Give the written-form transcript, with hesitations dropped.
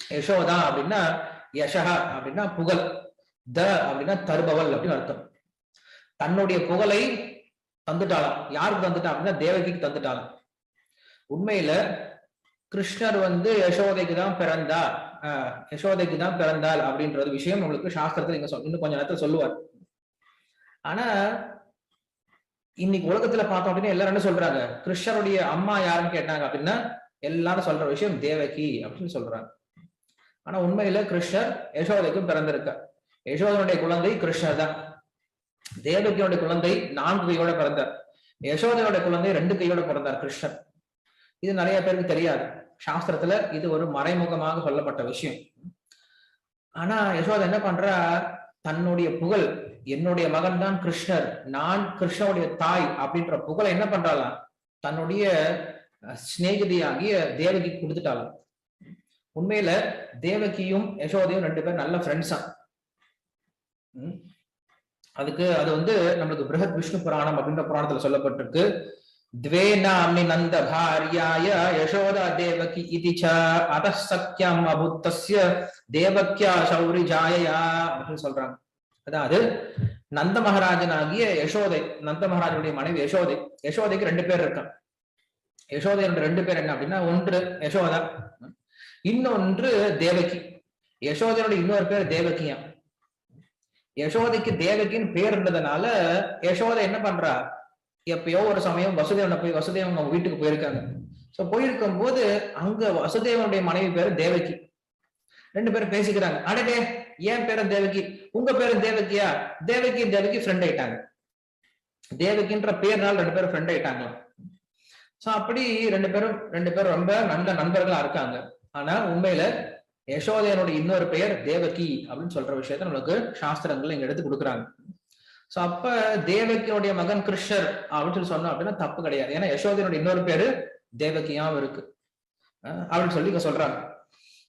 யசோதா அப்படின்னா யசஹா அப்படின்னா புகழ், த அப்படின்னா தருபவள் அப்படின்னு அர்த்தம். தன்னுடைய புகழை தந்துட்டாளாம். யாருக்கு தந்துட்டா அப்படின்னா தேவகிக்கு தந்துட்டாளாம். உண்மையில கிருஷ்ணர் யசோதைக்கு தான் பிறந்தா, யசோதைக்கு தான் பிறந்தாள் அப்படின்றது விஷயம் உங்களுக்கு சாஸ்திரத்துல இன்னும் கொஞ்ச நேரத்துல சொல்லுவார். ஆனா இன்னைக்கு உலகத்துல பார்த்தோம் அப்படின்னா எல்லாரும் என்ன சொல்றாங்க, கிருஷ்ணருடைய அம்மா யாருன்னு கேட்டாங்க அப்படின்னா எல்லாரும் சொல்ற விஷயம் தேவகி அப்படின்னு சொல்றாங்க. ஆனா உண்மையில கிருஷ்ணர் யசோதைக்கும் பிறந்திருக்க. யசோதனுடைய குழந்தை கிருஷ்ணர் தான். தேவகியோட குழந்தை 4 கையோட பிறந்தார். யசோதையோட குழந்தை 2 கையோட பிறந்தார் கிருஷ்ணர். இது நிறைய பேருக்கு தெரியாது. சாஸ்திரத்துல இது ஒரு மறைமுகமாக சொல்லப்பட்ட விஷயம். ஆனா யசோதை என்ன பண்றா, தன்னுடைய புகழ், என்னுடைய மகன் தான் கிருஷ்ணர், நான் கிருஷ்ணனுடைய தாய் அப்படின்ற புகழை என்ன பண்றாளாம், தன்னுடைய சிநேகிதியாகிய தேவகி கொடுத்துட்டாளாம். உண்மையில தேவகியும் யசோதையும் 2 பேரும் நல்ல ஃப்ரெண்ட்ஸா. அதுக்கு அது நம்மளுக்கு பிருஹத் விஷ்ணு புராணம் அப்படின்ற புராணத்துல சொல்லப்பட்டிருக்கு. द्वे नाम्नि नंद भार्याय यशोदा देवकी इति च अतः सख्यम अभूतस्य देवक्या शौरि जायया அப்படின்னு சொல்றாங்க. அதாவது நந்த மகாராஜனாகிய யசோதை, நந்த மகாராஜனுடைய மனைவி யசோதை, யசோதைக்கு 2 பேர் இருக்காங்க. யசோதையோட 2 பேர் என்ன அப்படின்னா, ஒன்று யசோதா, இன்னொன்று தேவகி. யசோதையோட இன்னொரு பேர் தேவகியா. யசோதைக்கு தேவகின்னு பேர் இருந்ததுனால யசோதை என்ன பண்றா, எப்பயோ ஒரு சமயம் வசுதேவன் அவங்க வீட்டுக்கு போயிருக்காங்க. சோ போயிருக்கும் போது அங்க வசுதேவனுடைய மனைவி பேரு தேவகி. 2 பேரும் பேசிக்கிறாங்க. அடடே, ஏன் பேரும் தேவகி, உங்க பேரும் தேவகியா? தேவகி ஃப்ரெண்ட் ஆயிட்டாங்க. தேவகின்ற பேர்னால 2 பேரும் ஃப்ரெண்ட் ஆயிட்டாங்க. சோ அப்படி 2 பேரும் ரொம்ப நல்ல நண்பர்களா இருக்காங்க. ஆனா உண்மையில யசோதையனுடைய இன்னொரு பெயர் தேவகி அப்படின்னு சொல்ற விஷயத்த நம்மளுக்கு சாஸ்திரங்கள் இங்க எடுத்து கொடுக்குறாங்க. சோ அப்ப தேவகியோடைய மகன் கிருஷ்ணர் அப்படின்னு சொன்னோம் அப்படின்னா தப்பு கிடையாது. ஏன்னா யசோதையனுடைய இன்னொரு பேரு தேவகியாவும் இருக்கு அப்படின்னு சொல்லி சொல்றாங்க.